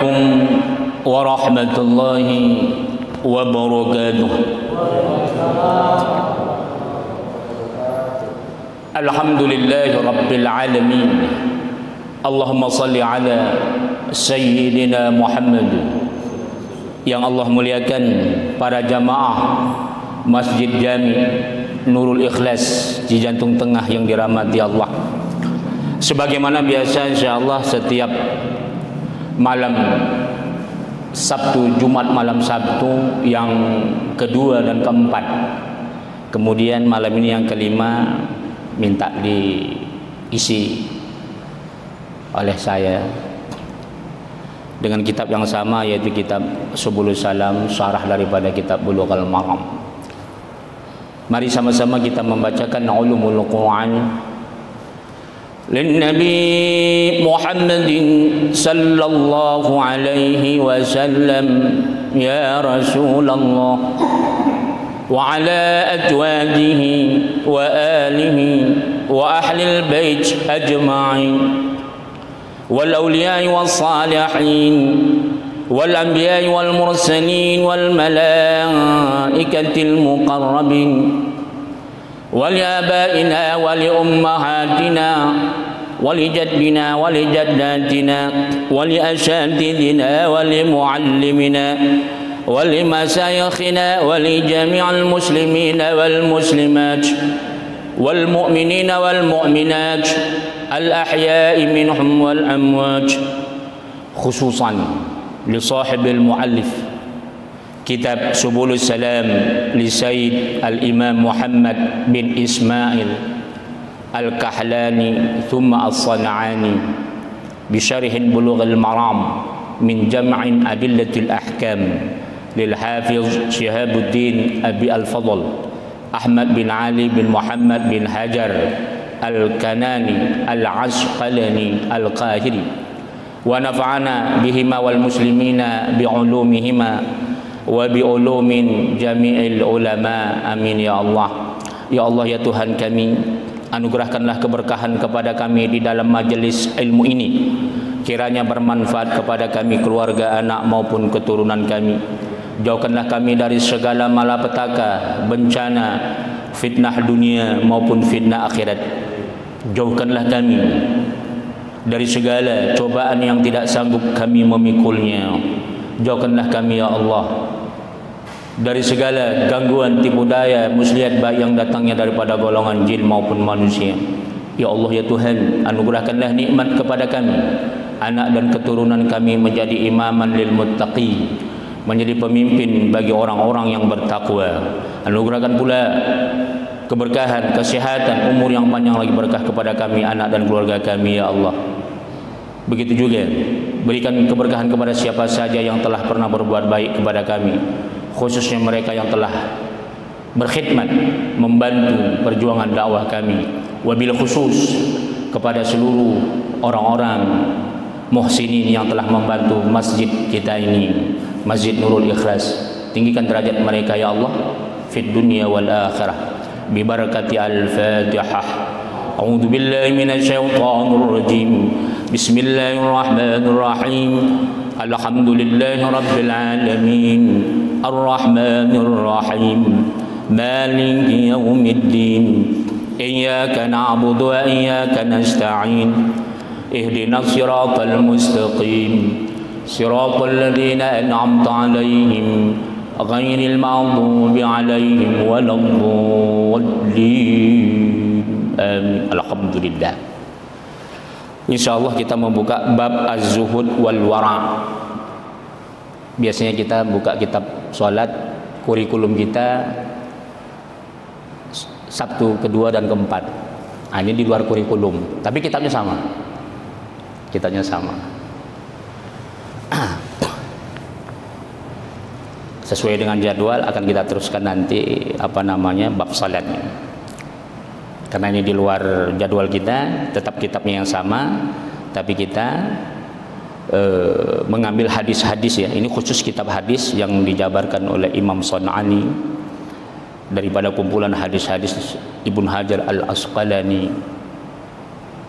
Assalamualaikum warahmatullahi wabarakatuh. Alhamdulillahi rabbil alamin. Allahumma salli ala Sayyidina Muhammad. Yang Allah muliakan para jamaah Masjid Jami Nurul Ikhlas di jantung tengah yang dirahmati Allah. Sebagaimana biasa insyaallah setiap malam Sabtu, Jumat malam Sabtu yang kedua dan keempat, kemudian malam ini yang kelima, minta diisi oleh saya dengan kitab yang sama, yaitu kitab Subulus Salam, syarah daripada kitab Bulughul Maram. Mari sama-sama kita membacakan ulumul Quran lin Nabi Muhammadin sallallahu alaihi wasallam, ya Rasulullah, wa ala azwajihi wa alihi wa ahlil bait ajma'in والأولياء والصالحين والأنبياء والمرسلين والملائكة المقربين ولآبائنا ولأمهاتنا ولجدنا ولجداتنا ولأساتذتنا ولمعلمنا ولمشايخنا ولجميع المسلمين والمسلمات والمؤمنين والمؤمنات الأحياء منهم والأموات، خصوصا لصاحب المؤلف كتاب سبل السلام لسيد الإمام محمد بن إسماعيل الكحلاني ثم الصنعاني بشرح بلوغ المرام من جمع أدلة الأحكام للحافظ شهاب الدين أبي الفضل أحمد بن علي بن محمد بن حجر الكناني العسقلاني القاهري، ونفعنا بهما والمسلمين بعلومهما وبعلوم جميع العلماء. Amin ya Allah. Ya Allah, ya Tuhan kami, anugerahkanlah keberkahan kepada kami di dalam majelis ilmu ini, kiranya bermanfaat kepada kami, keluarga, anak maupun keturunan kami. Jauhkanlah kami dari segala malapetaka, bencana, fitnah dunia maupun fitnah akhirat. Jauhkanlah kami dari segala cobaan yang tidak sanggup kami memikulnya. Jauhkanlah kami ya Allah dari segala gangguan, tipu daya, muslihat baik yang datangnya daripada golongan jin maupun manusia. Ya Allah, ya Tuhan, anugerahkanlah nikmat kepada kami, anak dan keturunan kami menjadi imaman lil muttaqi, menjadi pemimpin bagi orang-orang yang bertakwa. Anugerahkan pula keberkahan, kesehatan, umur yang panjang lagi berkah kepada kami, anak dan keluarga kami ya Allah. Begitu juga berikan keberkahan kepada siapa saja yang telah pernah berbuat baik kepada kami, khususnya mereka yang telah berkhidmat membantu perjuangan dakwah kami, wabil khusus kepada seluruh orang-orang muhsinin yang telah membantu masjid kita ini, Masjid Nurul Ikhlas. Tinggikan derajat mereka ya Allah fid dunya wal akhirah bi barakati al-Fatihah. A'udzu billahi minasy syaithanir rajim. Bismillahirrahmanirrahim. Alhamdulillahi rabbil alamin. Arrahmanir rahim. Maliki yaumiddin. Iyyaka na'budu wa iyyaka nasta'in. Ihdinas siratal mustaqim. Siratal ladzina an'amta 'alaihim ghairil maghdubi 'alaihim waladdallin. Amin. Alhamdulillah. Insyaallah kita membuka bab az-zuhud wal wara'. Biasanya kita buka kitab salat, kurikulum kita Sabtu kedua dan keempat. Nah, ini di luar kurikulum, tapi kitabnya sama. Kitabnya sama. Sesuai dengan jadwal akan kita teruskan nanti bab salatnya. Karena ini di luar jadwal kita, tetap kitabnya yang sama, tapi kita mengambil hadis-hadis ya. Ini khusus kitab hadis yang dijabarkan oleh Imam San'ani daripada kumpulan hadis-hadis Ibnu Hajar Al-Asqalani.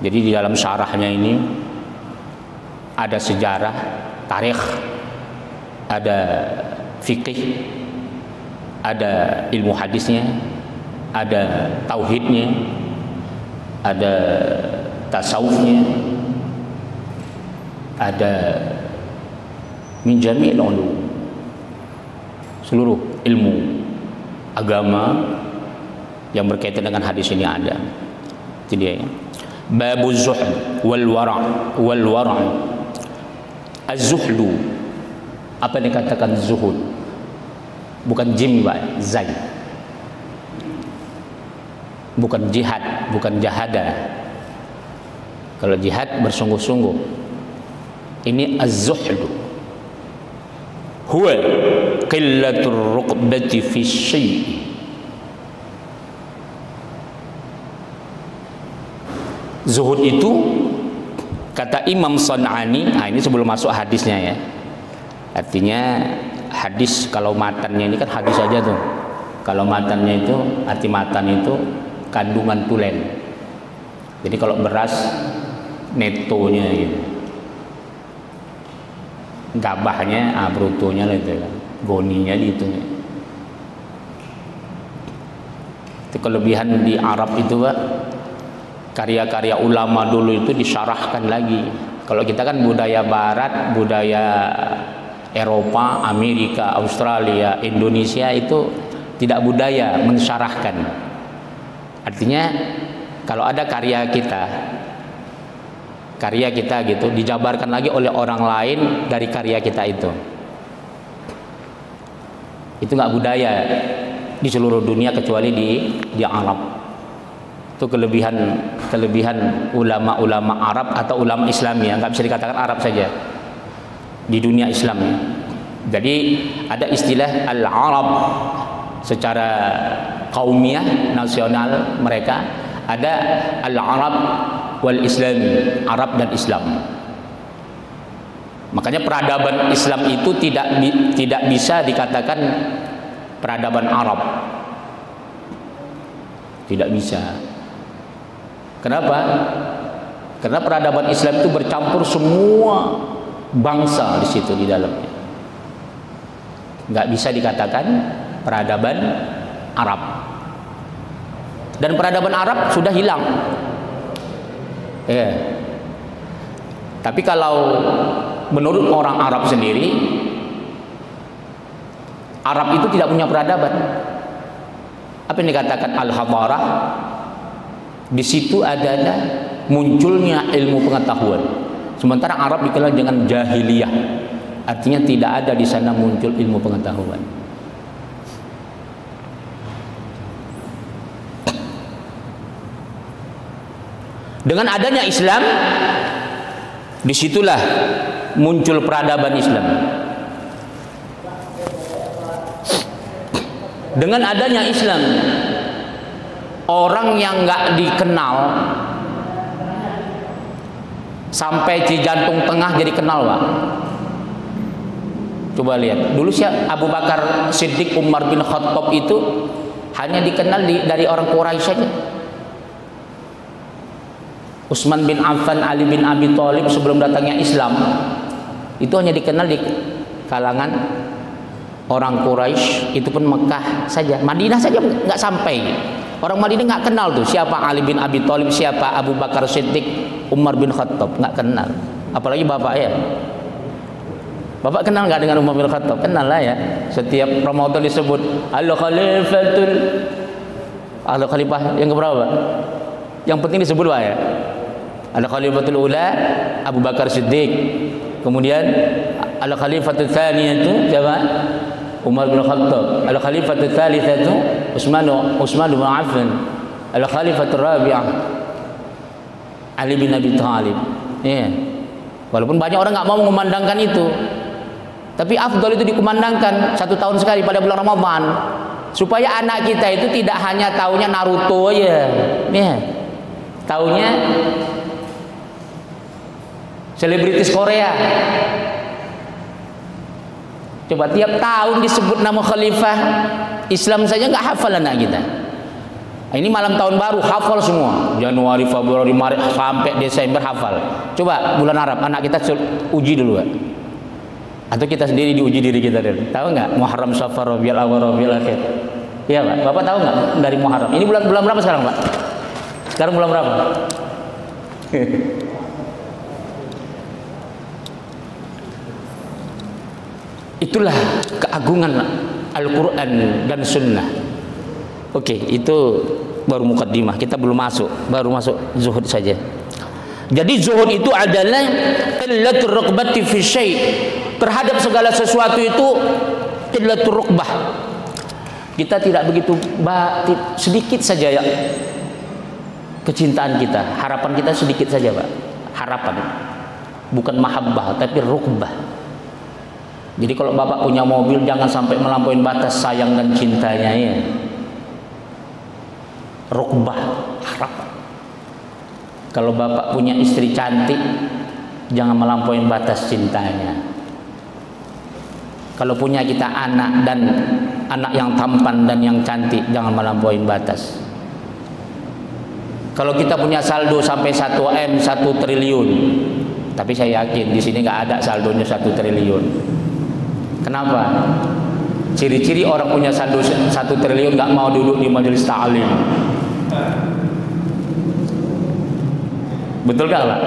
Jadi di dalam syarahnya ini ada sejarah tarikh, ada fikih, ada ilmu hadisnya, ada tauhidnya, ada tasawufnya, ada min jami'il ulum, seluruh ilmu agama yang berkaitan dengan hadis ini ada. Itu dia ya. Babuz zuhd wal wara'. Az-zuhdu, apa yang dikatakan zuhud? Bukan jim, Pak, zai. Bukan jihad, bukan jahada. Kalau jihad bersungguh-sungguh. Ini az-zuhdu. Huwa qillatur ruqbati fi syai'. Zuhud itu kata Imam San'ani, nah ini sebelum masuk hadisnya ya. Artinya hadis kalau matannya ini kan hadis saja tuh. Kalau matannya itu, arti matan itu kandungan tulen. Jadi kalau beras netonya gitu. Gabahnya, brutonya lah itu kan. Goninya gitu. Itu kelebihan di Arab itu, Pak. Karya-karya ulama dulu itu disyarahkan lagi. Kalau kita kan budaya barat, budaya Eropa, Amerika, Australia, Indonesia itu tidak budaya mensyarahkan. Artinya kalau ada karya kita gitu dijabarkan lagi oleh orang lain dari karya kita itu nggak budaya di seluruh dunia kecuali di Arab. Itu kelebihan ulama-ulama Arab atau ulama Islam ya, nggak bisa dikatakan Arab saja, di dunia Islam. Jadi ada istilah al-Arab secara kaumiyah nasional mereka, ada al-Arab wal Islami, Arab dan Islam. Makanya peradaban Islam itu tidak bisa dikatakan peradaban Arab, tidak bisa. Kenapa? Karena peradaban Islam itu bercampur semua bangsa di situ di dalamnya. Nggak bisa dikatakan peradaban Arab. Dan peradaban Arab sudah hilang. Tapi kalau menurut orang Arab sendiri, Arab itu tidak punya peradaban. Apa yang dikatakan al-hadarah? Di situ adalah munculnya ilmu pengetahuan. Sementara Arab dikenal dengan jahiliyah. Artinya tidak ada di sana muncul ilmu pengetahuan. Dengan adanya Islam, disitulah muncul peradaban Islam. Dengan adanya Islam, orang yang nggak dikenal sampai di jantung tengah jadi kenal, Pak. Coba lihat dulu Abu Bakar Siddiq, Umar bin Khattab itu hanya dikenal dari orang Quraisy saja. Utsman bin Affan, Ali bin Abi Thalib sebelum datangnya Islam itu hanya dikenal di kalangan orang Quraisy, itu pun Mekah saja, Madinah saja nggak sampai. Orang Madinah nggak kenal tuh siapa Ali bin Abi Thalib, siapa Abu Bakar Siddiq, Umar bin Khattab, nggak kenal. Apalagi bapak ya. Bapak kenal nggak dengan Umar bin Khattab? Kenal lah ya. Setiap Ramadan disebut Al-Khalifah yang keberapa? Yang penting disebut Pak ya. Al-Khalifatul Ula Abu Bakar Siddiq. Kemudian Al-Khalifatul Tsaniyah itu siapa? Umar bin Khattab. Al-Khalifatul Tsalitsah itu Utsman bin Affan. Al-Khalifatul Rabi'ah Ali bin Abi Thalib. Ya. Walaupun banyak orang nggak mau mengumandangkan itu, tapi afdal itu dikumandangkan 1 tahun sekali pada bulan Ramadan, supaya anak kita itu tidak hanya taunya Naruto aja, ya, taunya selebritis Korea. Coba tiap tahun disebut nama khalifah Islam saja nggak hafal anak kita. Nah, ini malam tahun baru hafal semua, Januari, Februari, Maret sampai Desember hafal. Coba bulan Arab anak kita uji dulu, Pak. Atau kita sendiri diuji diri kita dulu. Tahu nggak Muharram, Safar, Rabiul Awwal, Rabiul Akhir? Iya Pak. Bapak tahu nggak dari Muharram? Ini bulan berapa sekarang Pak? Sekarang bulan berapa? Itulah keagungan Al-Quran dan Sunnah. Oke, itu baru mukaddimah. Kita belum masuk, baru masuk zuhud saja. Jadi zuhud itu adalah qillatur raqbati fi syai'. Terhadap segala sesuatu itu qillatur raqbah. Kita tidak begitu sedikit saja ya kecintaan kita, harapan kita sedikit saja Pak. Harapan. Bukan mahabbah tapi raqbah. Jadi kalau Bapak punya mobil jangan sampai melampaui batas sayang dan cintanya ya. Raqbah, harapan. Kalau Bapak punya istri cantik, jangan melampaui batas cintanya. Kalau punya kita anak dan anak yang tampan dan yang cantik, jangan melampaui batas. Kalau kita punya saldo sampai 1M, 1 triliun, tapi saya yakin di sini nggak ada saldonya 1 triliun. Kenapa? Ciri-ciri orang punya saldo 1 triliun nggak mau duduk di majelis ta'lim. Betul gak Pak?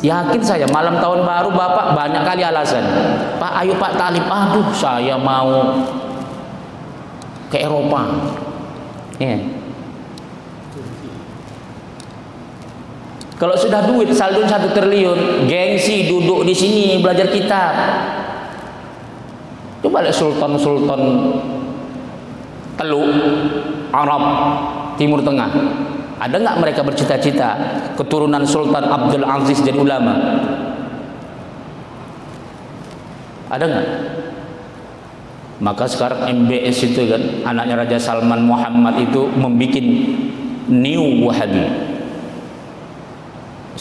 Yakin saya malam tahun baru Bapak banyak kali alasan. Pak ayo Pak ta'lim. Aduh saya mau ke Eropa. Kalau sudah duit saldo 1 triliun, gengsi duduk di sini belajar kitab. Coba lihat sultan-sultan Teluk Arab Timur Tengah. Ada nggak mereka bercita-cita keturunan Sultan Abdul Aziz jadi ulama? Ada nggak? Maka sekarang MBS itu kan anaknya Raja Salman Muhammad itu membuat New Wahabi.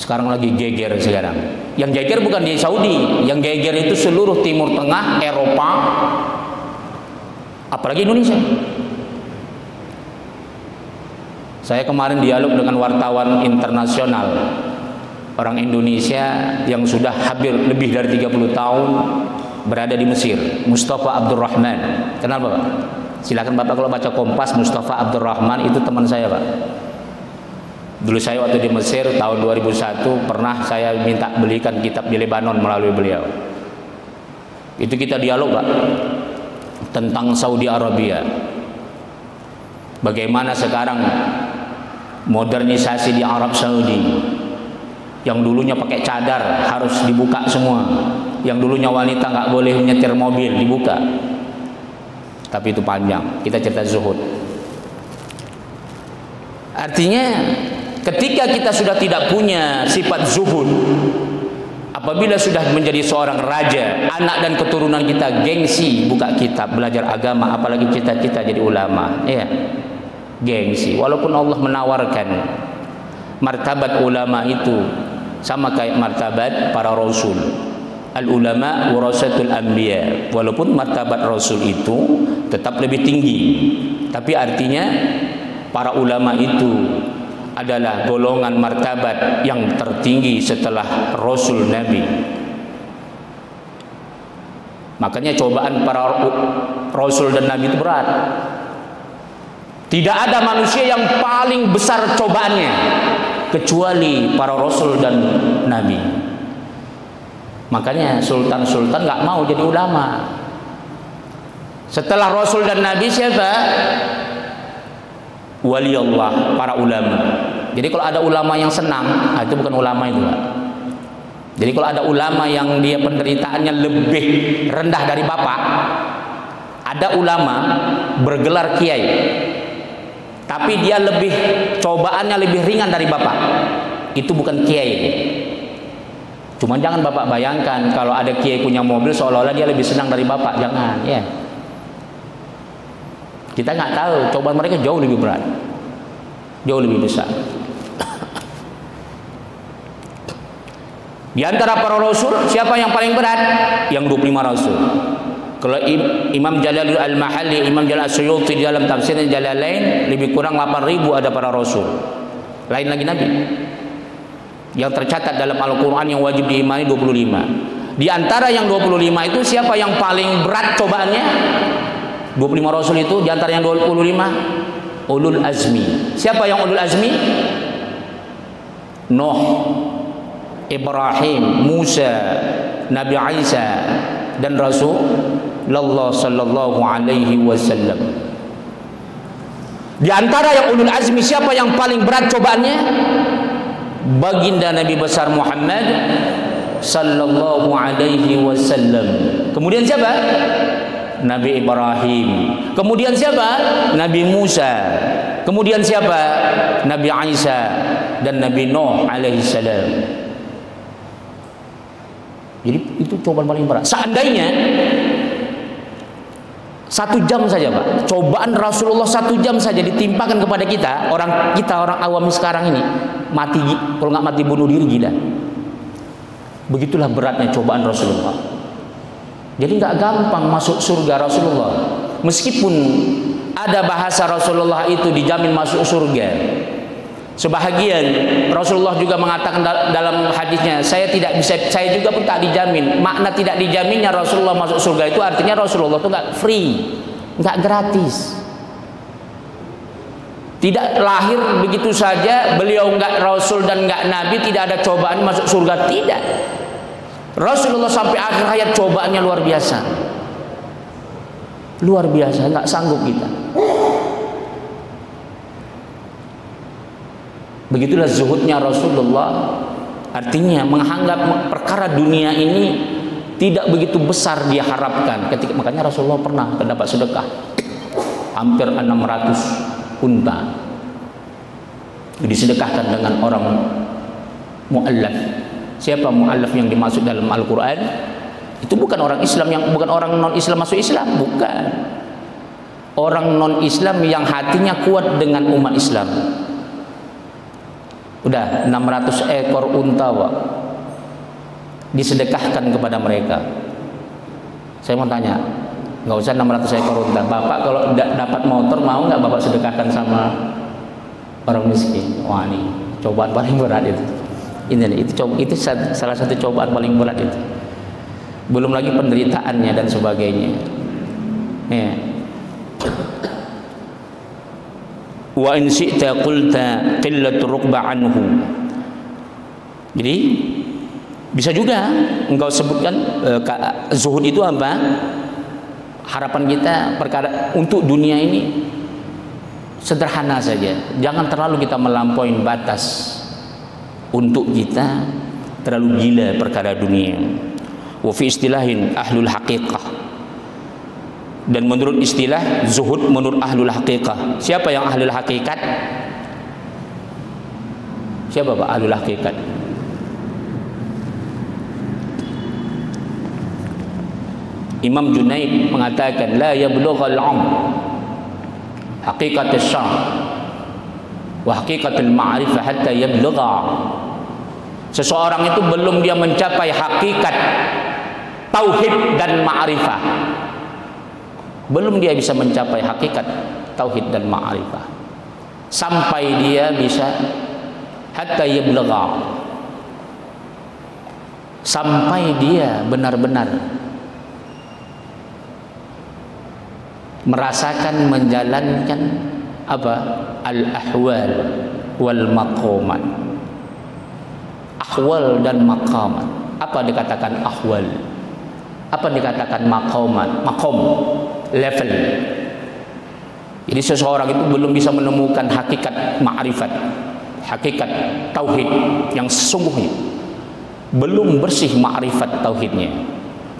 Sekarang lagi geger sekarang. Yang geger bukan di Saudi, yang geger itu seluruh Timur Tengah, Eropa, apalagi Indonesia. Saya kemarin dialog dengan wartawan internasional orang Indonesia yang sudah hampir lebih dari 30 tahun berada di Mesir, Mustafa Abdurrahman. Kenal Bapak? Silakan Bapak kalau baca Kompas, Mustafa Abdurrahman itu teman saya Pak. Dulu saya waktu di Mesir tahun 2001 pernah saya minta belikan kitab di Lebanon melalui beliau. Itu kita dialog Pak tentang Saudi Arabia. Bagaimana sekarang modernisasi di Arab Saudi, yang dulunya pakai cadar harus dibuka semua, yang dulunya wanita nggak boleh nyetir mobil dibuka. Tapi itu panjang, kita cerita zuhud. Artinya ketika kita sudah tidak punya sifat zuhud, apabila sudah menjadi seorang raja, anak dan keturunan kita gengsi buka kitab belajar agama, apalagi cita-cita jadi ulama, ya gengsi. Walaupun Allah menawarkan martabat ulama itu sama kayak martabat para rasul, al ulama warasatul anbiya, walaupun martabat rasul itu tetap lebih tinggi, tapi artinya para ulama itu adalah golongan martabat yang tertinggi setelah rasul nabi. Makanya cobaan para rasul dan nabi itu berat. Tidak ada manusia yang paling besar cobaannya kecuali para rasul dan nabi. Makanya sultan-sultan nggak mau jadi ulama. Setelah rasul dan nabi siapa? Wali Allah, para ulama. Jadi kalau ada ulama yang senang, itu bukan ulama itu Pak. Jadi kalau ada ulama yang dia penderitaannya lebih rendah dari bapak, ada ulama bergelar kiai, tapi dia lebih cobaannya lebih ringan dari bapak, itu bukan kiai. Cuman jangan bapak bayangkan kalau ada kiai punya mobil seolah-olah dia lebih senang dari bapak, jangan ya. Kita nggak tahu, cobaan mereka jauh lebih berat, jauh lebih besar. Di antara para rasul siapa yang paling berat? Yang 25 rasul. Kalau Imam Jalalul Al-Mahalli, Imam Jalal As-Suyuti di dalam tafsirnya Jalalain lebih kurang 8.000 ada para rasul. Lain lagi nabi. Yang tercatat dalam Al-Qur'an yang wajib diimani 25. Di antara yang 25 itu siapa yang paling berat cobaannya? 25 Rasul itu di antara yang 25 ulul azmi. Siapa yang ulul azmi? Nuh, Ibrahim, Musa, Nabi Isa, dan Rasulullah sallallahu alaihi wasallam. Di antara yang ulul azmi siapa yang paling berat cobaannya? Baginda Nabi besar Muhammad sallallahu alaihi wasallam. Kemudian siapa? Nabi Ibrahim. Kemudian siapa? Nabi Musa. Kemudian siapa? Nabi Isa dan Nabi Nuh alaihi salam. Jadi itu cobaan paling berat. Seandainya 1 jam saja, Pak, cobaan Rasulullah 1 jam saja ditimpakan kepada kita orang awam sekarang ini, mati, kalau nggak mati bunuh diri, gila. Begitulah beratnya cobaan Rasulullah. Jadi nggak gampang masuk surga Rasulullah. Meskipun ada bahasa Rasulullah itu dijamin masuk surga. Sebahagian Rasulullah juga mengatakan dalam hadisnya, saya juga pun tak dijamin. Makna tidak dijaminnya Rasulullah masuk surga itu artinya Rasulullah itu nggak free, nggak gratis. Tidak lahir begitu saja, beliau nggak Rasul dan nggak Nabi, tidak ada cobaan masuk surga, tidak. Rasulullah sampai akhir hayat cobaannya luar biasa. Luar biasa, nggak sanggup kita. Begitulah zuhudnya Rasulullah. Artinya menganggap perkara dunia ini tidak begitu besar dia harapkan. Makanya Rasulullah pernah terdapat sedekah hampir 600 unta disedekahkan dengan orang mu'allaf. Siapa mu'allaf yang dimaksud dalam Al-Quran? Itu bukan orang Islam, bukan orang non-Islam masuk Islam, bukan. Orang non-Islam yang hatinya kuat dengan umat Islam. Udah 600 ekor unta, Pak, disedekahkan kepada mereka. Saya mau tanya, nggak usah 600 ekor unta. Bapak kalau dapat motor mau nggak Bapak sedekahkan sama orang miskin? Wah, ini cobaan paling berat itu. Itu salah satu cobaan paling berat itu. Belum lagi penderitaannya dan sebagainya. Ya. Wa in syi'ta qulta qillatu rukba anhu. Jadi bisa juga engkau sebutkan zuhud itu apa? Harapan kita perkara untuk dunia ini sederhana saja. Jangan terlalu kita melampaui batas untuk kita terlalu gila perkara dunia. Wa fi istilahin ahlul haqiqah. Dan menurut istilah zuhud menurut ahlul haqiqah. Siapa yang ahlul hakikat? Siapa Pak ahlul hakikat? Imam Junaid mengatakan la yablughal 'am haqiqat asy-syar'i wa haqiqat al-ma'rifah hatta yablugha. Seseorang itu belum dia mencapai hakikat tauhid dan ma'rifah, belum dia bisa mencapai hakikat tauhid dan ma'rifah sampai dia bisa hatta yablugha, sampai dia benar-benar merasakan menjalankan apa? Al-ahwal wal maqamat. Ahwal dan maqamat. Apa dikatakan ahwal? Apa dikatakan maqamat? Maqam, level. Jadi seseorang itu belum bisa menemukan hakikat ma'rifat, hakikat tauhid yang sesungguhnya. Belum bersih ma'rifat tauhidnya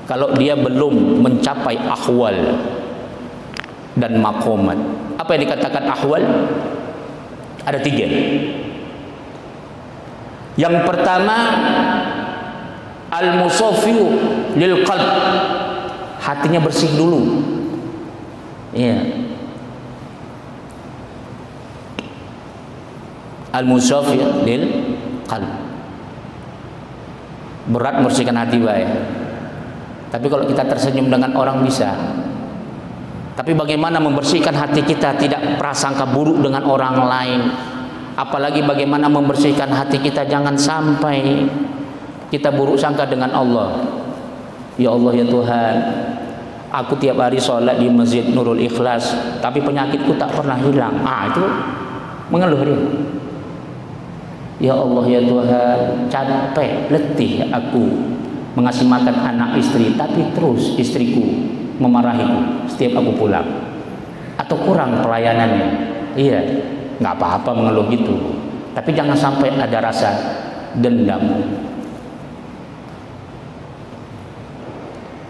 kalau dia belum mencapai ahwal dan maqamat. Apa yang dikatakan ahwal? Ada 3. Yang pertama, al-musafiyu lil qalb, hatinya bersih dulu. Iya. Al-musafiyu lil qalb. Berat membersihkan hati, Pak, ya. Tapi kalau kita tersenyum dengan orang bisa. Tapi bagaimana membersihkan hati kita tidak prasangka buruk dengan orang lain? Apalagi bagaimana membersihkan hati kita jangan sampai kita buruk sangka dengan Allah. Ya Allah ya Tuhan, aku tiap hari sholat di Masjid Nurul Ikhlas, tapi penyakitku tak pernah hilang. Itu mengeluh dia. Ya Allah ya Tuhan, capek, letih aku mengasih makan anak istri, tapi terus istriku memarahiku setiap aku pulang, atau kurang pelayanannya. Iya, nggak apa-apa mengeluh gitu, tapi jangan sampai ada rasa dendam.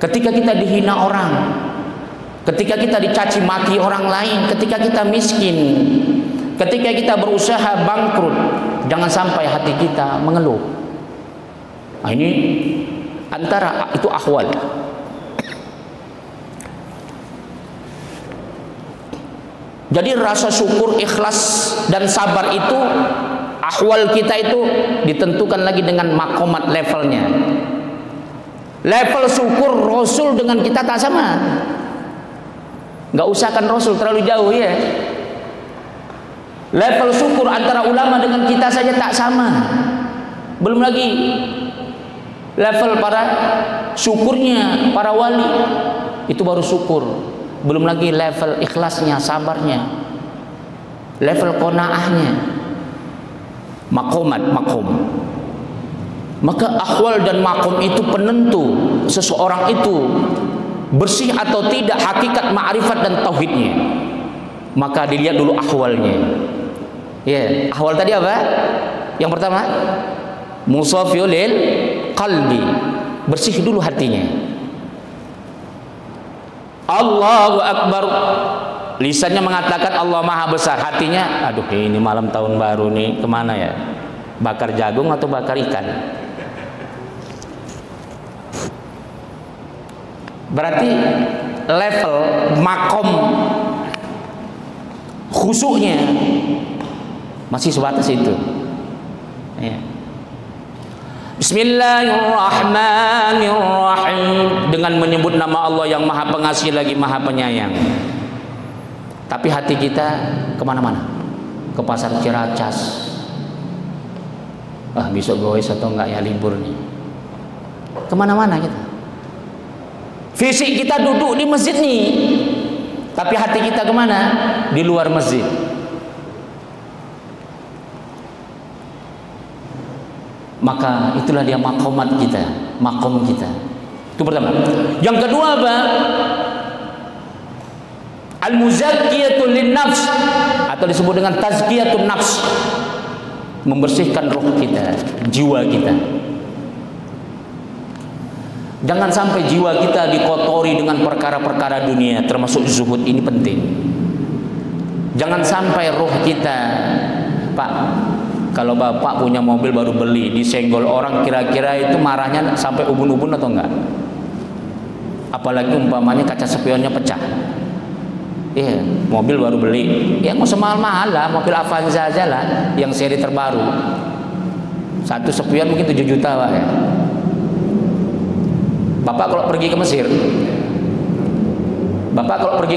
Ketika kita dihina orang, ketika kita dicaci maki orang lain, ketika kita miskin, ketika kita berusaha bangkrut, jangan sampai hati kita mengeluh. Ini antara itu ahwal. Jadi rasa syukur, ikhlas dan sabar itu, ahwal kita itu ditentukan lagi dengan makomat levelnya. Level syukur Rasul dengan kita tak sama. Nggak usahkan Rasul terlalu jauh ya. Level syukur antara ulama dengan kita saja tak sama. Belum lagi level para syukurnya para wali, itu baru syukur. Belum lagi level ikhlasnya, sabarnya, level qanaahnya, makomat, makom. Maka ahwal dan makom itu penentu seseorang itu bersih atau tidak hakikat ma'rifat dan tauhidnya. Maka dilihat dulu ahwalnya. Ya, ahwal tadi apa? Yang pertama, musafiyul qalbi, bersih dulu hatinya. Allahu Akbar, lisannya mengatakan Allah Maha Besar, hatinya aduh ini malam tahun baru nih kemana ya, bakar jagung atau bakar ikan. Berarti level makom khusyuknya masih sebatas itu ya. Bismillahirrahmanirrahim, dengan menyebut nama Allah yang Maha Pengasih lagi Maha Penyayang. Tapi hati kita kemana-mana, ke pasar Ciracas, besok goes atau enggak ya libur nih, kemana-mana kita. Fisik kita duduk di masjid nih, tapi hati kita kemana? Di luar masjid. Maka itulah dia makomat kita, makom kita. Itu pertama. Yang kedua apa? Al-muzakkiyatul linnafs, atau disebut dengan tazkiyatun nafs, membersihkan roh kita, jiwa kita. Jangan sampai jiwa kita dikotori dengan perkara-perkara dunia, termasuk zuhud. Ini penting. Jangan sampai roh kita, Pak, kalau bapak punya mobil baru beli, disenggol orang, kira-kira itu marahnya sampai ubun-ubun atau enggak? Apalagi umpamanya kaca spionnya pecah. Iya, mobil baru beli, ya nggak usah mahal-mahal lah, mobil Avanza aja lah, yang seri terbaru. Satu spion mungkin 7 juta Pak ya. Bapak kalau pergi ke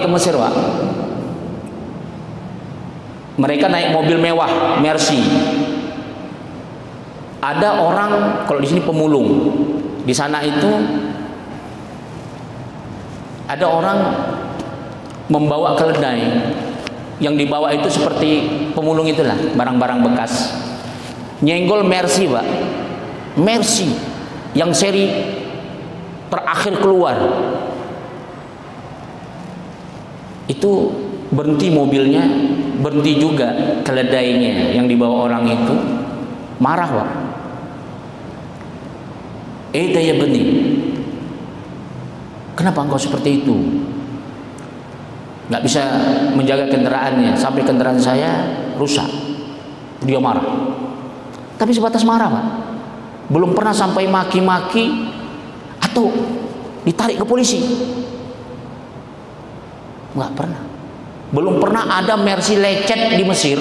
Mesir, Pak, mereka naik mobil mewah, Mercy. Ada orang kalau di sini pemulung, di sana itu ada orang membawa keledai, yang dibawa itu seperti pemulung itulah, barang-barang bekas. Nyenggol Mercy Pak, Mercy yang seri terakhir keluar, itu berhenti mobilnya, berhenti juga keledainya yang dibawa orang itu. Marah Pak, daya benih, kenapa engkau seperti itu? Nggak bisa menjaga kendaraannya, sampai kendaraan saya rusak. Dia marah, tapi sebatas marah Pak, belum pernah sampai maki-maki atau ditarik ke polisi. Nggak pernah. Belum pernah ada Mercy lecet di Mesir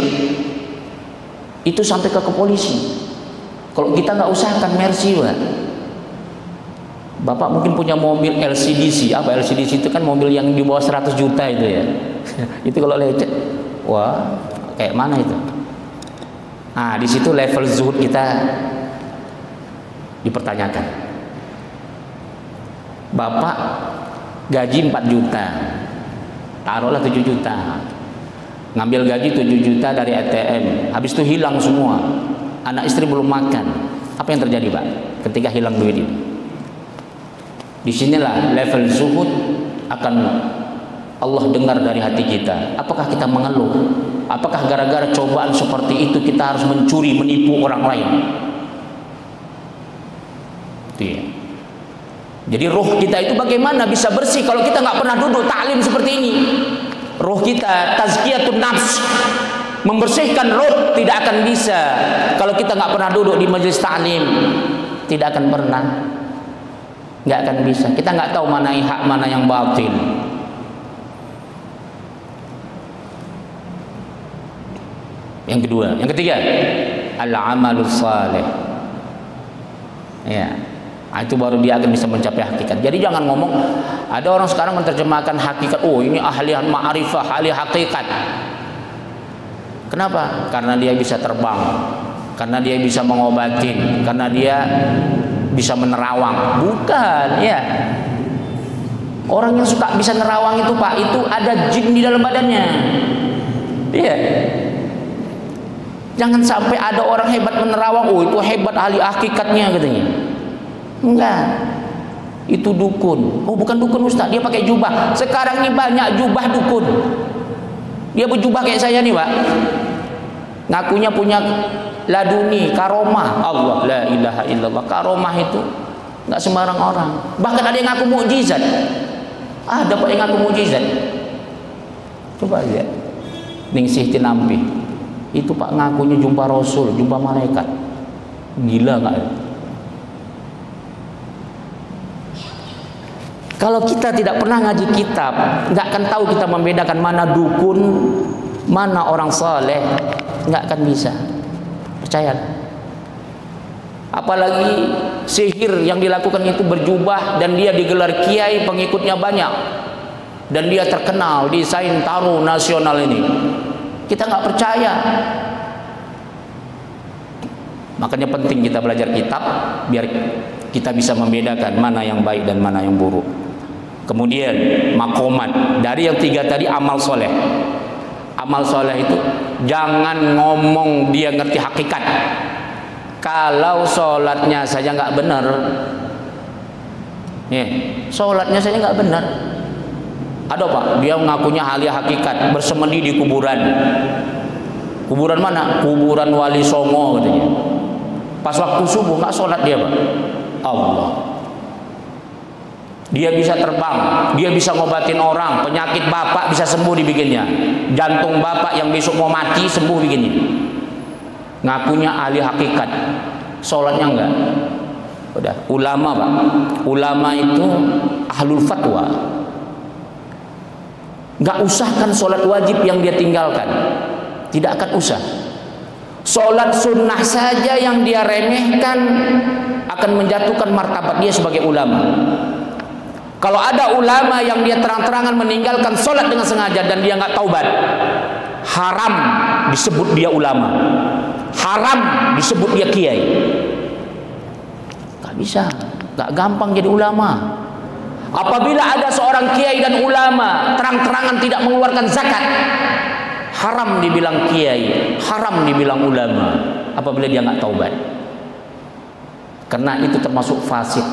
itu sampai ke polisi. Kalau kita nggak usahakan Mercy Pak. Bapak mungkin punya mobil LCDC. Apa LCDC itu? Kan mobil yang di bawah 100 juta itu ya. Itu kalau lecet, wah kayak mana itu? Nah, di situ level zuhud kita dipertanyakan. Bapak gaji 4 juta, taruhlah 7 juta, ngambil gaji 7 juta dari ATM, habis itu hilang semua, anak istri belum makan. Apa yang terjadi, Pak, ketika hilang duit ini? Disinilah level zuhud akan Allah dengar dari hati kita. Apakah kita mengeluh? Apakah gara-gara cobaan seperti itu kita harus mencuri, menipu orang lain? Iya. Jadi roh kita itu bagaimana bisa bersih kalau kita nggak pernah duduk taklim seperti ini? Roh kita tazkiyatun nafs, membersihkan roh tidak akan bisa kalau kita nggak pernah duduk di majelis taklim. Tidak akan pernah, nggak akan bisa. Kita nggak tahu mana yang hak, mana yang batil. Yang kedua, yang ketiga, al-amalus salih. Ya, itu baru dia akan bisa mencapai hakikat. Jadi jangan ngomong, ada orang sekarang menerjemahkan hakikat, oh ini ahli ma'rifah, ahli hakikat. Kenapa? Karena dia bisa terbang, karena dia bisa mengobatin, karena dia bisa menerawang. Bukan, ya. Orang yang suka bisa nerawang itu, Pak, itu ada jin di dalam badannya. Iya. Jangan sampai ada orang hebat menerawang, oh itu hebat ahli hakikatnya katanya. Enggak. Itu dukun. Oh bukan dukun Ustaz, dia pakai jubah. Sekarang ini banyak jubah dukun. Dia berjubah kayak saya nih, Pak. Ngakunya punya laduni, karomah. Allah, la ilaha illallah. Karomah itu enggak sembarang orang. Bahkan ada yang ngaku mukjizat. Ada Pak yang ngaku mukjizat. Coba lihat. Ningsih Tinampi. Itu Pak ngakunya jumpa Rasul, jumpa malaikat. Gila nggak? Kalau kita tidak pernah ngaji kitab, nggak akan tahu kita membedakan mana dukun, mana orang saleh, nggak akan bisa. Percaya? Apalagi sihir yang dilakukan itu berjubah dan dia digelar kiai, pengikutnya banyak, dan dia terkenal di Saintaro nasional ini. Kita nggak percaya. Makanya penting kita belajar kitab biar kita bisa membedakan mana yang baik dan mana yang buruk. Kemudian makomat dari yang 3 tadi, amal soleh. Amal soleh itu jangan ngomong dia ngerti hakikat. Kalau sholatnya saja nggak benar, sholatnya saja nggak benar. Ada Pak, dia mengakunya ahli hakikat, bersemedi di kuburan. Kuburan mana? Kuburan Wali Songo katanya. Pas waktu subuh nggak sholat dia, Pak. Allah. Dia bisa terbang, dia bisa ngobatin orang, penyakit bapak bisa sembuh dibikinnya. Jantung bapak yang besok mau mati sembuh bikinnya. Ngakunya ahli hakikat, sholatnya enggak. Udah, ulama Pak. Ulama itu ahlul fatwa. Nggak usahkan sholat wajib yang dia tinggalkan, tidak akan usah. Sholat sunnah saja yang dia remehkan akan menjatuhkan martabat dia sebagai ulama. Kalau ada ulama yang dia terang-terangan meninggalkan sholat dengan sengaja dan dia nggak taubat, haram disebut dia ulama, haram disebut dia kiai. Nggak bisa, nggak gampang jadi ulama. Apabila ada seorang kiai dan ulama terang-terangan tidak mengeluarkan zakat, haram dibilang kiai, haram dibilang ulama. Apabila dia nggak taubat, karena itu termasuk fasik.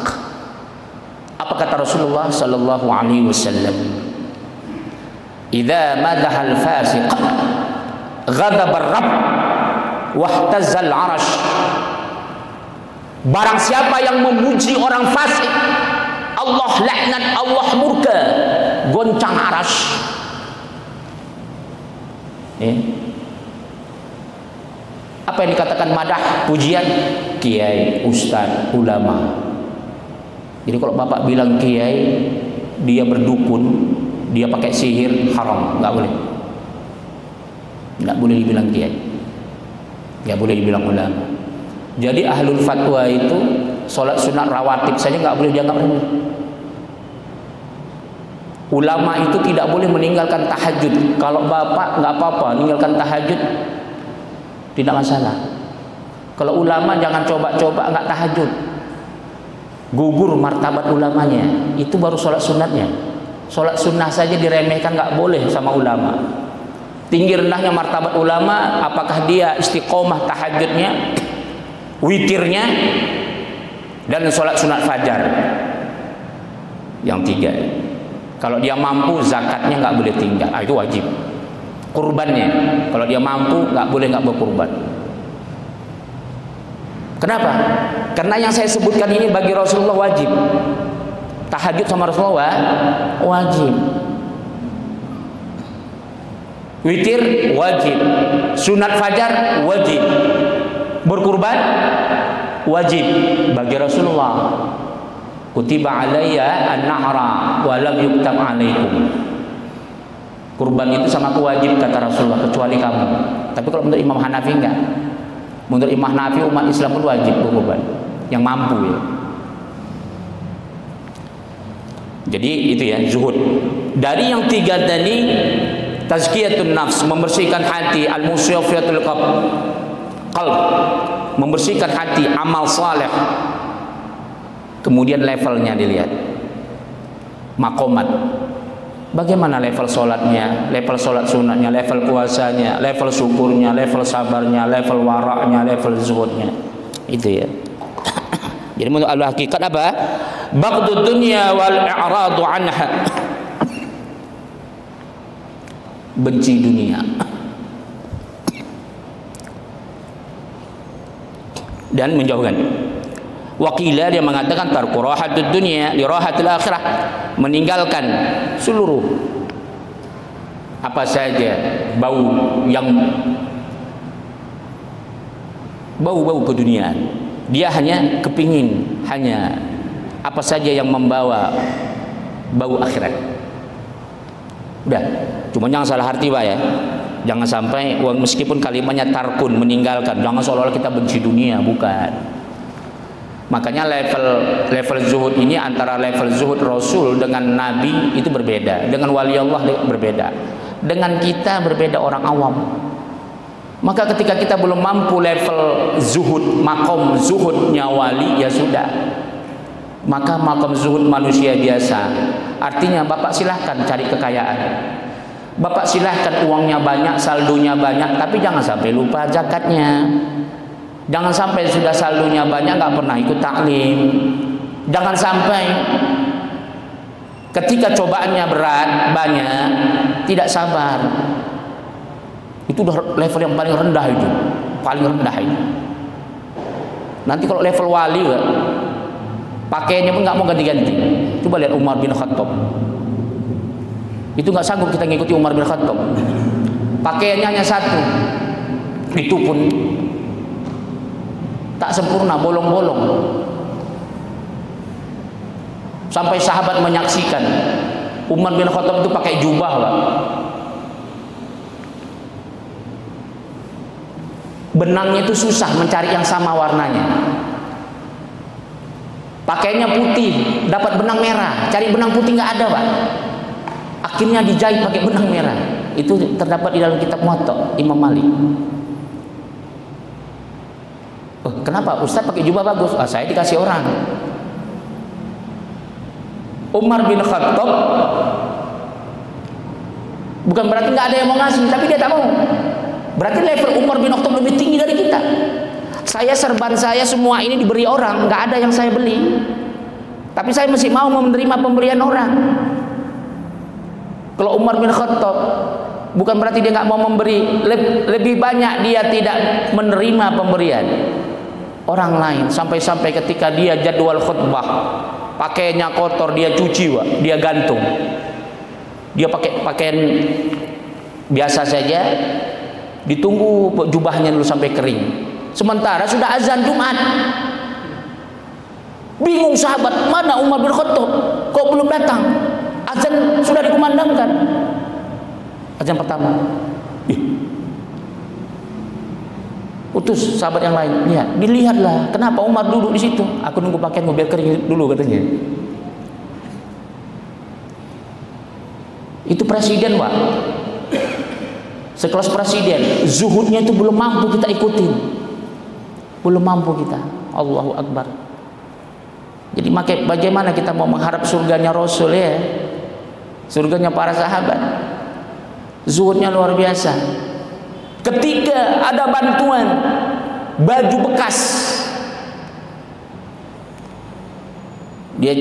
Apa kata Rasulullah Sallallahu Alaihi Wasallam? Idza madahal fasiq, ghadab ar-rabb, wahtazal arash. Barang siapa yang memuji orang fasik, Allah laknat, Allah murka, goncang aras. Apa yang dikatakan madah, pujian? Kiai, ustaz, ulama. Jadi kalau bapak bilang kiai, dia berdukun, dia pakai sihir, haram, nggak boleh. Nggak boleh dibilang kiai, nggak boleh dibilang ulama. Jadi ahlul fatwa itu sholat sunat rawatib saja nggak boleh dianggap remeh. Ulama itu tidak boleh meninggalkan tahajud. Kalau bapak nggak apa-apa meninggalkan tahajud, tidak masalah. Kalau ulama jangan coba-coba nggak tahajud. gugur martabat ulamanya. Itu baru sholat sunatnya. Sholat sunnah saja diremehkan, nggak boleh sama ulama. Tinggi rendahnya martabat ulama, apakah dia istiqomah tahajudnya, witirnya, dan sholat sunat fajar. Yang tiga, kalau dia mampu zakatnya nggak boleh tinggal, itu wajib. Kurbannya, kalau dia mampu nggak boleh nggak berkurban. Kenapa? Karena yang saya sebutkan ini bagi Rasulullah wajib. Tahajud sama Rasulullah wajib. Witir wajib. Sunat fajar wajib. Berkurban wajib bagi Rasulullah. Kutiba alayya an-nahra wa lam yuktab alaikum. Kurban itu sama aku wajib kata Rasulullah, kecuali kamu. Tapi kalau menurut Imam Hanafi enggak. Menurut Imam Hanafi umat Islam pun wajib berkurban, yang mampu ya. Jadi itu ya zuhud. Dari yang tiga tadi, tazkiyatun nafs, membersihkan hati, al-musyafiyatul qalb, membersihkan hati, amal saleh. Kemudian levelnya dilihat, makomat, bagaimana level sholatnya, level sholat sunatnya, level puasanya, level syukurnya, level sabarnya, level waraknya, level zuhudnya. Itu ya. Jadi menurut al-hakikat apa? Baghdud dunya wal i'radu anha. Benci dunia dan menjauhkan. Wakilah dia mengatakan tarku rahatud dunya li rahatil akhirah, meninggalkan seluruh apa saja bau keduniaan. Dia hanya kepingin apa saja yang membawa bau akhirat. Udah, cuma jangan salah arti Pak ya. Jangan sampai meskipun kalimatnya tarkun, meninggalkan, jangan seolah-olah kita benci dunia, bukan. Makanya level zuhud ini antara level zuhud Rasul dengan Nabi itu berbeda, dengan wali Allah berbeda, dengan kita berbeda orang awam. Maka ketika kita belum mampu level zuhud, makom zuhudnya wali, ya sudah. Maka makom zuhud manusia biasa. Artinya Bapak silahkan cari kekayaan, Bapak silahkan uangnya banyak, saldonya banyak, tapi jangan sampai lupa zakatnya. Jangan sampai sudah saldonya banyak nggak pernah ikut taklim. Jangan sampai ketika cobaannya berat banyak tidak sabar. Itu udah level yang paling rendah itu, paling rendah itu. Nanti kalau level wali, pakaiannya pun nggak mau ganti-ganti. Coba lihat Umar bin Khattab. Itu nggak sanggup kita ngikuti Umar bin Khattab. Pakaiannya hanya satu, itu pun tak sempurna, bolong-bolong. Sampai sahabat menyaksikan Umar bin Khattab itu pakai jubah, Pak. Benangnya itu susah mencari yang sama warnanya. Pakainya putih, dapat benang merah, cari benang putih nggak ada, Pak. Akhirnya dijahit pakai benang merah. Itu terdapat di dalam kitab Muwatta Imam Malik. Kenapa Ustaz pakai jubah bagus? Saya dikasih orang. Umar bin Khattab bukan berarti nggak ada yang mau ngasih, tapi dia tak mau. Berarti level Umar bin Khattab lebih tinggi dari kita. Saya serban saya semua ini diberi orang, nggak ada yang saya beli, tapi saya masih mau menerima pemberian orang. Kalau Umar bin Khattab bukan berarti dia nggak mau memberi, lebih banyak dia tidak menerima pemberian orang lain. Sampai-sampai ketika dia jadwal khutbah, pakaiannya kotor, dia cuci, Wak. Dia gantung. Dia pakai pakaian biasa saja, ditunggu jubahnya dulu sampai kering. Sementara sudah azan Jumat. Bingung sahabat, mana Umar bin Khattab? Kok belum datang? Azan sudah dikumandangkan. Azan pertama. Utus sahabat yang lain, lihat, dilihatlah kenapa Umar duduk di situ. Aku nunggu pakaianmu biar kering dulu, katanya. Itu presiden, Pak. Sekelas presiden, zuhudnya itu belum mampu kita ikutin. Belum mampu kita. Allahu Akbar. Jadi bagaimana kita mau mengharap surganya Rasul ya? Surganya para sahabat. Zuhudnya luar biasa. Ketika ada bantuan baju bekas, dia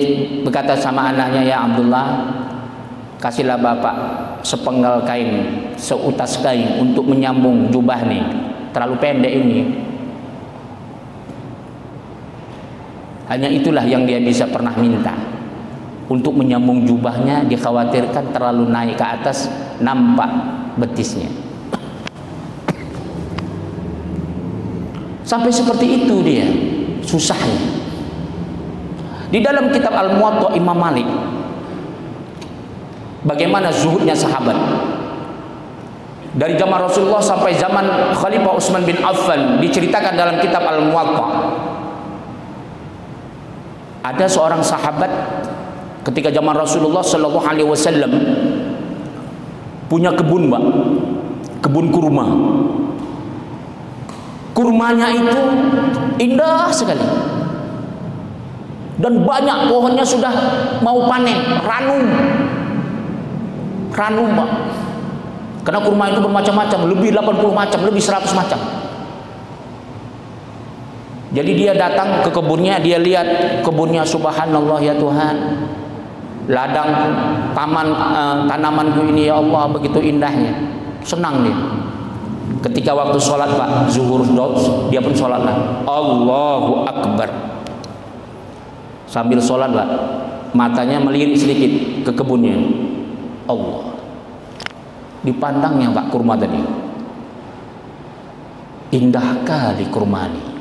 berkata sama anaknya, ya Abdullah, kasihlah bapak sepenggal kain, seutas kain untuk menyambung jubah nih, terlalu pendek ini. Hanya itulah yang dia bisa pernah minta. Untuk menyambung jubahnya dikhawatirkan terlalu naik ke atas, nampak betisnya. Sampai seperti itu dia susahnya. Di dalam kitab Al-Muwatta Imam Malik, bagaimana zuhudnya sahabat. Dari zaman Rasulullah sampai zaman Khalifah Utsman bin Affan diceritakan dalam kitab Al-Muwatta. Ada seorang sahabat ketika zaman Rasulullah Shallallahu Alaihi Wasallam punya kebun, Mbak, kebun kurma. Kurmanya itu indah sekali dan banyak pohonnya sudah mau panen, ranum, Mbak. Karena kurma itu bermacam-macam, lebih 80 macam, lebih 100 macam. Jadi dia datang ke kebunnya, dia lihat kebunnya, subhanallah ya Tuhan, ladang tanamanku ini ya Allah begitu indahnya. Senang dia. Ketika waktu sholat Pak, zuhur dia pun sholat lah. Allahu Akbar. Sambil sholat Pak, matanya melirik sedikit ke kebunnya. Allah. Dipandangnya Pak kurma tadi. Indah kali kurma ini.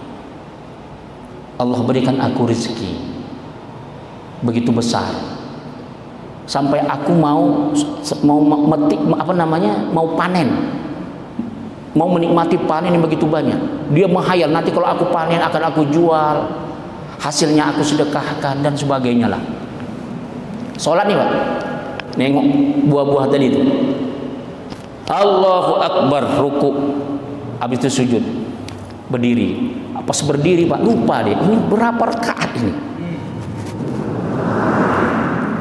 Allah berikan aku rezeki begitu besar sampai aku mau metik mau panen, mau menikmati panen yang begitu banyak. Dia menghayal nanti kalau aku panen akan aku jual, hasilnya aku sedekahkan dan sebagainya lah. Sholat nih Pak, nengok buah-buah tadi itu. Allahu Akbar, ruku, habis itu sujud, berdiri. Pas berdiri Pak, lupa deh, ini berapa rakaat ini?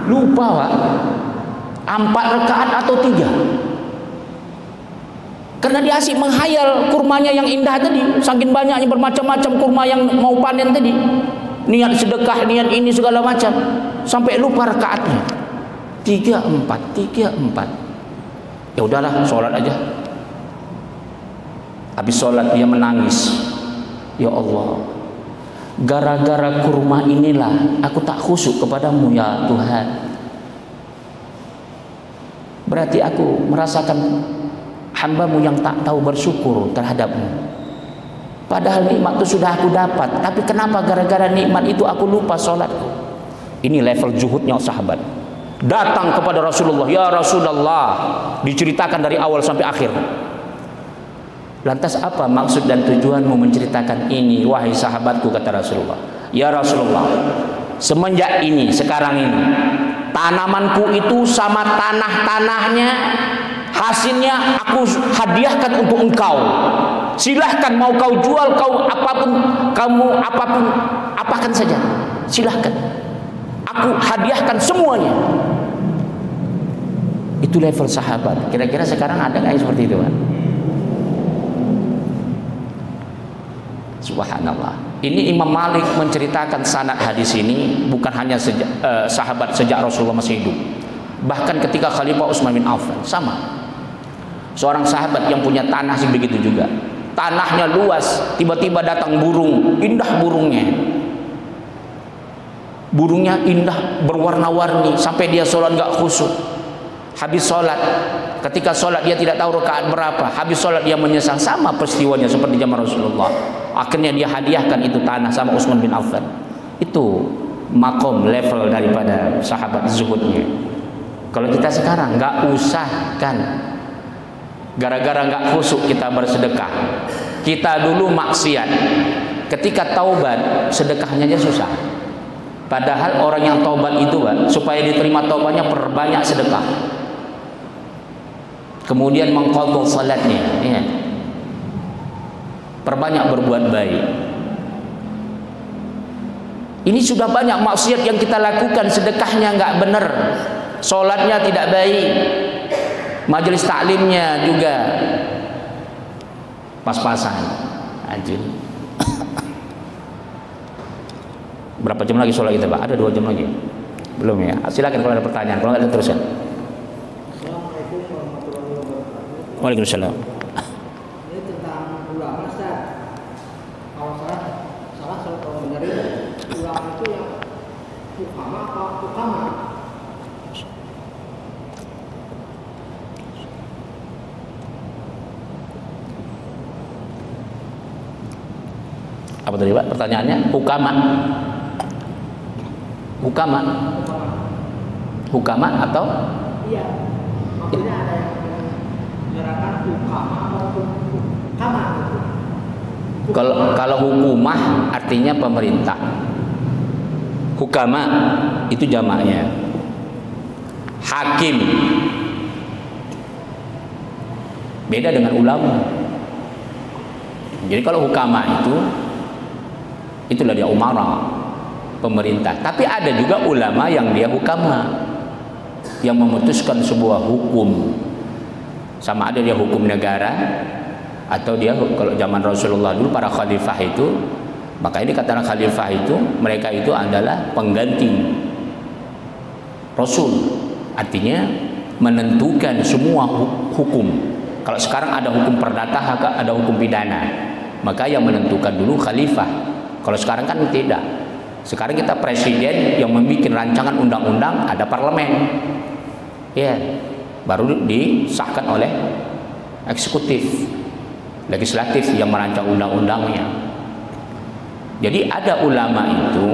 Lupa Pak, 4 rakaat atau 3. Karena dia asik menghayal kurmanya yang indah tadi, saking banyaknya bermacam-macam kurma yang mau panen tadi. Niat sedekah, niat ini segala macam, sampai lupa rakaatnya. 3-4. Ya udahlah, sholat aja. Habis sholat dia menangis. Ya Allah, gara-gara kurma inilah aku tak khusyuk kepadamu ya Tuhan. Berarti aku merasakan hambamu yang tak tahu bersyukur terhadapmu. Padahal nikmat itu sudah aku dapat, tapi kenapa gara-gara nikmat itu aku lupa sholatku? Ini level juhudnya sahabat. Datang kepada Rasulullah, ya Rasulullah, diceritakan dari awal sampai akhir. Lantas apa maksud dan tujuanmu menceritakan ini, wahai sahabatku, kata Rasulullah. Ya Rasulullah, semenjak ini, sekarang ini, tanamanku itu sama tanahnya, hasilnya aku hadiahkan untuk engkau. Silahkan mau kau jual, apakan saja, silahkan. Aku hadiahkan semuanya. Itu level sahabat. Kira-kira sekarang ada nggak seperti itu, Pak? Subhanallah. Ini Imam Malik menceritakan sanad hadis ini bukan hanya sahabat sejak Rasulullah masih hidup, bahkan ketika Khalifah Utsman bin Affan sama. Seorang sahabat yang punya tanah sebegitu juga. Tanahnya luas, tiba-tiba datang burung, indah burungnya. Burungnya indah, berwarna-warni, sampai dia sholat gak khusyuk. Habis sholat, ketika sholat dia tidak tahu rakaat berapa. Habis sholat dia menyesal, sama peristiwanya seperti zaman Rasulullah. Akhirnya dia hadiahkan itu tanah sama Utsman bin Affan. Itu makom level daripada sahabat zuhudnya. Kalau kita sekarang nggak usah kan, gara-gara nggak khusyuk kita bersedekah. Kita dulu maksiat, ketika taubat sedekahnya aja susah. Padahal orang yang taubat itu, Pak, supaya diterima taubatnya perbanyak sedekah. Kemudian mengqadha salatnya, ya. Perbanyak berbuat baik. Ini sudah banyak maksiat yang kita lakukan, sedekahnya nggak benar, sholatnya tidak baik, majelis taklimnya juga pas-pasan. Anjir. Berapa jam lagi sholat kita, Pak? Ada 2 jam lagi? Belum ya? Silakan kalau ada pertanyaan, kalau nggak ada terusan. Assalamualaikum warahmatullahi wabarakatuh. Waalaikumsalam. Ini tentang ulama, Ustaz. Kalau salah kalau benar ulama itu yang hukama atau hukama? Apa tadi, Pak? Pertanyaannya hukama. Hukama. Hukama atau? Iya. Maksudnya ada yang menggerakkan hukama atau hukama gitu. Kalau hukumah artinya pemerintah. Hukama itu jamaknya. Hakim. Beda dengan ulama. Jadi kalau hukama itulah dia umara, pemerintah. Tapi ada juga ulama yang dia hukama, yang memutuskan sebuah hukum. Sama ada dia hukum negara, atau dia kalau zaman Rasulullah dulu para khalifah itu, maka ini katakan khalifah itu, mereka itu adalah pengganti Rasul. Artinya menentukan semua hukum. Kalau sekarang ada hukum perdata, ada hukum pidana, maka yang menentukan dulu khalifah. Kalau sekarang kan tidak. Sekarang kita presiden yang membuat rancangan undang-undang, ada parlemen, ya, baru disahkan oleh eksekutif, legislatif yang merancang undang-undangnya. Jadi ada ulama itu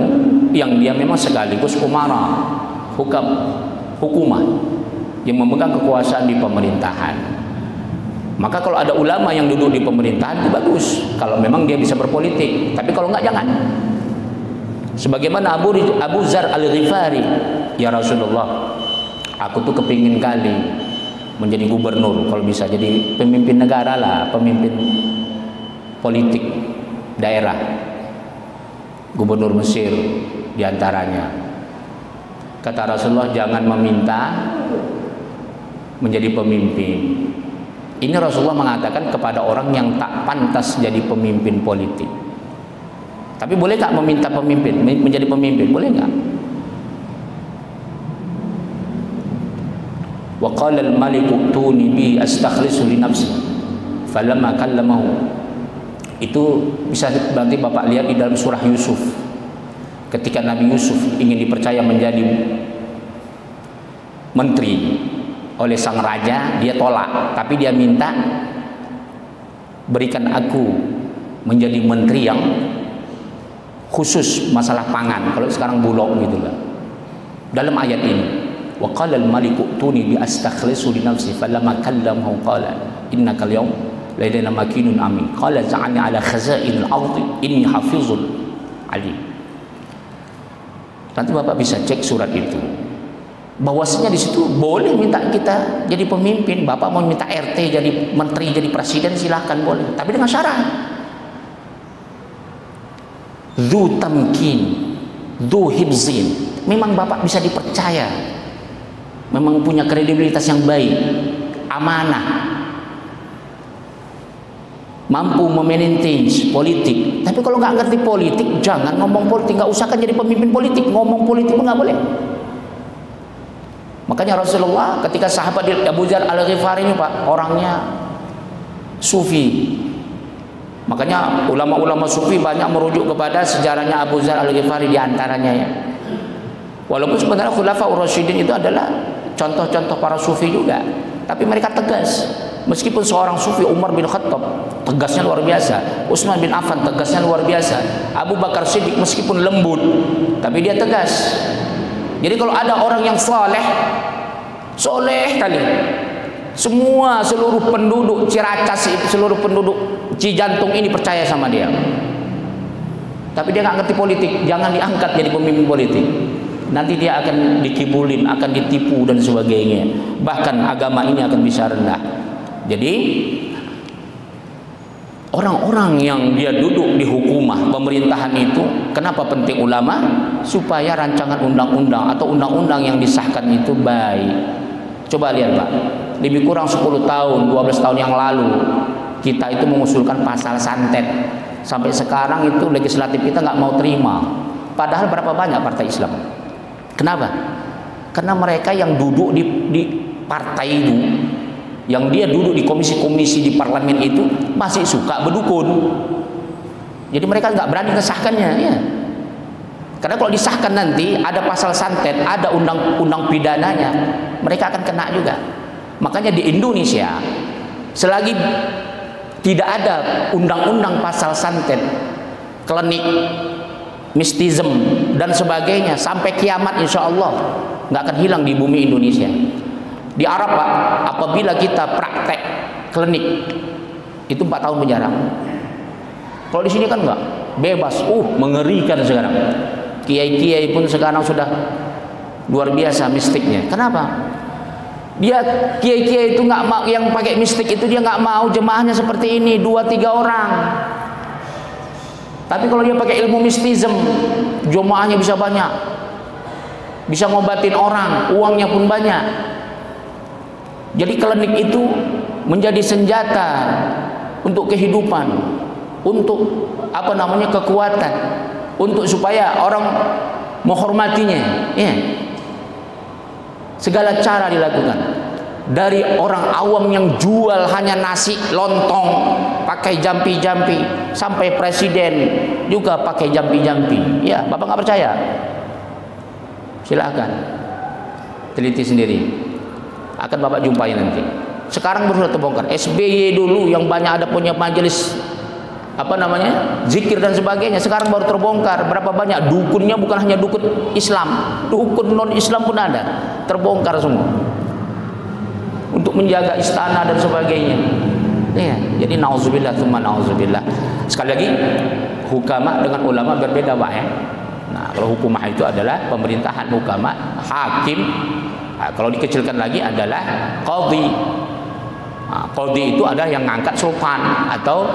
yang dia memang sekaligus umara, hukumah, yang memegang kekuasaan di pemerintahan. Maka kalau ada ulama yang duduk di pemerintahan itu bagus, kalau memang dia bisa berpolitik. Tapi kalau enggak, jangan. Sebagaimana Abu Zar Al-Ghifari, ya Rasulullah, aku tuh kepingin kali menjadi gubernur, kalau bisa jadi pemimpin negara lah, pemimpin politik daerah, gubernur Mesir diantaranya. Kata Rasulullah, jangan meminta menjadi pemimpin. Ini Rasulullah mengatakan kepada orang yang tak pantas jadi pemimpin politik. Tapi boleh tak meminta pemimpin menjadi pemimpin? Boleh nggak? Wa qala al-maliku tuni bi astakhlisu li nafsi falamma kallamahu. Itu bisa nanti Bapak lihat di dalam surah Yusuf. Ketika Nabi Yusuf ingin dipercaya menjadi menteri oleh sang raja, dia tolak, tapi dia minta berikan aku menjadi menteri yang khusus masalah pangan. Kalau sekarang bulog gitulah. Dalam ayat ini, wa qala al-maliku tuni bi astakhlisu li nafsi falamma kallamahu qala innaka al-yawm ladaina makinun amin qala ja'alni ala khaza'inil ardi inni hafizun alim. Nanti Bapak bisa cek surat itu. Bahwasanya di situ boleh minta kita jadi pemimpin. Bapak mau minta RT jadi menteri, jadi presiden, silahkan boleh, tapi dengan syarat dzu tamkin, dzu hibzin. Memang Bapak bisa dipercaya, memang punya kredibilitas yang baik, amanah, mampu memaintain politik. Tapi kalau nggak ngerti politik, jangan ngomong politik. Nggak usahkan jadi pemimpin politik, ngomong politik pun nggak boleh. Makanya Rasulullah ketika sahabat Abu Zar Al-Ghifari ini, Pak, orangnya sufi. Makanya ulama-ulama sufi banyak merujuk kepada sejarahnya Abu Zar Al-Ghifari diantaranya ya. Walaupun sebenarnya Khulafaur Rasyidin itu adalah contoh-contoh para sufi juga, tapi mereka tegas. Meskipun seorang sufi Umar bin Khattab tegasnya luar biasa, Utsman bin Affan tegasnya luar biasa, Abu Bakar Siddiq meskipun lembut, tapi dia tegas. Jadi kalau ada orang yang soleh kali, seluruh penduduk Ciracas, seluruh penduduk Cijantung ini percaya sama dia. Tapi dia nggak ngerti politik, jangan diangkat jadi pemimpin politik. Nanti dia akan dikibulin, akan ditipu dan sebagainya. Bahkan agama ini akan bisa rendah. Jadi orang-orang yang dia duduk di hukumah pemerintahan itu, kenapa penting ulama? supaya rancangan undang-undang atau undang-undang yang disahkan itu baik. Coba lihat Pak, lebih kurang 10 tahun, 12 tahun yang lalu kita itu mengusulkan pasal santet. Sampai sekarang itu legislatif kita nggak mau terima. Padahal berapa banyak partai Islam? Kenapa? Karena mereka yang duduk di partai itu, yang dia duduk di komisi-komisi di parlemen itu masih suka berdukun. Jadi mereka nggak berani mengesahkannya, ya. Karena kalau disahkan nanti ada pasal santet, ada undang-undang pidananya, mereka akan kena juga. Makanya di Indonesia selagi tidak ada undang-undang pasal santet, klinik, mistism dan sebagainya, sampai kiamat insya Allah nggak akan hilang di bumi Indonesia. Di Arab Pak, apabila kita praktek klinik itu 4 tahun penjara. Kalau di sini kan enggak, bebas. Mengerikan sekarang. Kiai-kiai pun sekarang sudah luar biasa mistiknya. Kenapa? Dia kiai-kiai itu nggak mau, yang pakai mistik itu dia nggak mau jemaahnya seperti ini 2-3 orang. Tapi kalau dia pakai ilmu mistism, jemaahnya bisa banyak, bisa ngobatin orang, uangnya pun banyak. Jadi klinik itu menjadi senjata untuk kehidupan, untuk kekuatan, untuk supaya orang menghormatinya. Ya. Segala cara dilakukan. Dari orang awam yang jual hanya nasi lontong pakai jampi-jampi, sampai presiden juga pakai jampi-jampi. Ya, Bapak nggak percaya? Silakan teliti sendiri. Akan Bapak jumpai nanti. Sekarang baru terbongkar. SBY dulu yang banyak ada punya majelis zikir dan sebagainya, sekarang baru terbongkar. Berapa banyak dukunnya, bukan hanya dukun Islam, dukun non Islam pun ada, terbongkar semua untuk menjaga istana dan sebagainya. Ya, jadi nauzubillah tsumma nauzubillah. Sekali lagi, hukama dengan ulama berbeda Pak ya. Nah, kalau hukumah itu adalah pemerintahan, hukama hakim. Nah, kalau dikecilkan lagi adalah qadhi. Nah, qadhi itu adalah yang ngangkat sultan atau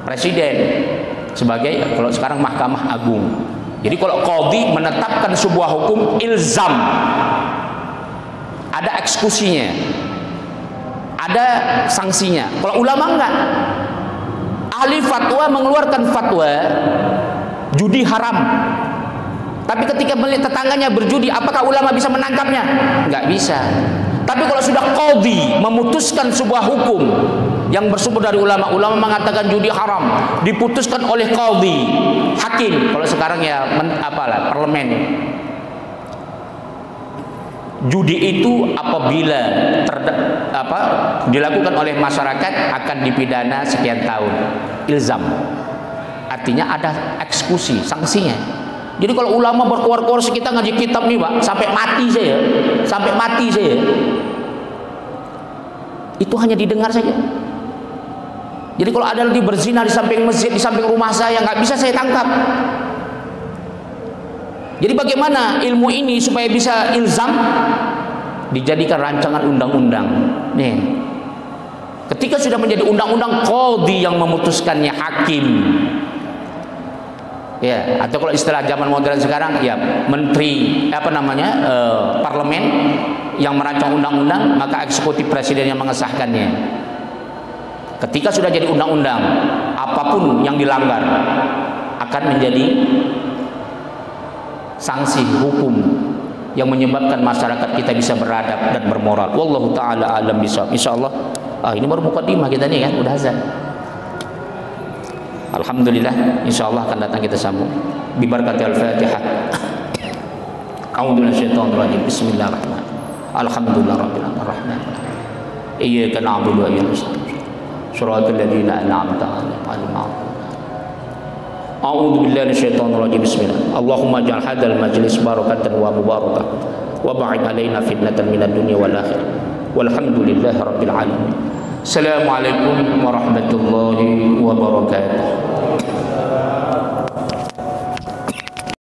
presiden sebagai, kalau sekarang Mahkamah Agung. Jadi kalau qadhi menetapkan sebuah hukum ilzam, ada eksekusinya, ada sanksinya. Kalau ulama enggak. Ahli fatwa mengeluarkan fatwa judi haram, tapi ketika melihat tetangganya berjudi, apakah ulama bisa menangkapnya? Enggak bisa. Tapi kalau sudah qadhi memutuskan sebuah hukum yang bersumber dari ulama, ulama mengatakan judi haram, diputuskan oleh qadhi, hakim. Kalau sekarang ya parlemen. Judi itu apabila dilakukan oleh masyarakat akan dipidana sekian tahun. Ilzam. Artinya ada eksekusi, sanksinya. Jadi kalau ulama berkuar-kuar, kita ngaji kitab nih Pak, sampai mati saya. Itu hanya didengar saja. Jadi kalau ada lagi berzina di samping masjid, di samping rumah saya, nggak bisa saya tangkap. Jadi bagaimana ilmu ini supaya bisa ilzam? Dijadikan rancangan undang-undang. Nih, ketika sudah menjadi undang-undang, qadhi yang memutuskannya, hakim. Ya, atau kalau istilah zaman modern sekarang, ya menteri parlemen yang merancang undang-undang, maka eksekutif presiden yang mengesahkannya. Ketika sudah jadi undang-undang, apapun yang dilanggar akan menjadi sanksi hukum yang menyebabkan masyarakat kita bisa beradab dan bermoral. Wallahu taala alam bisawab. Insyaallah ini baru mukadimah kita nih kan, udah azan. Alhamdulillah, insyaallah akan datang kita sambung bi barakatil Fatihah. A'udzu minasyaitonir rajim. Bismillahirrahmanirrahim. Alhamdulillahirabbil alamin. Iyyaka na'budu wa iyyaka nasta'in. Shiratal ladzina an'amta 'alaihim. A'udzu billahi minasyaitonir rajim. Bismillah. Allahumma ij'al hadzal majlis barakatan wa mubarakah wa ba'id 'alaina fitnatan minad dunya wal akhirah. Walhamdulillahirabbil alamin. Assalamualaikum warahmatullahi wabarakatuh.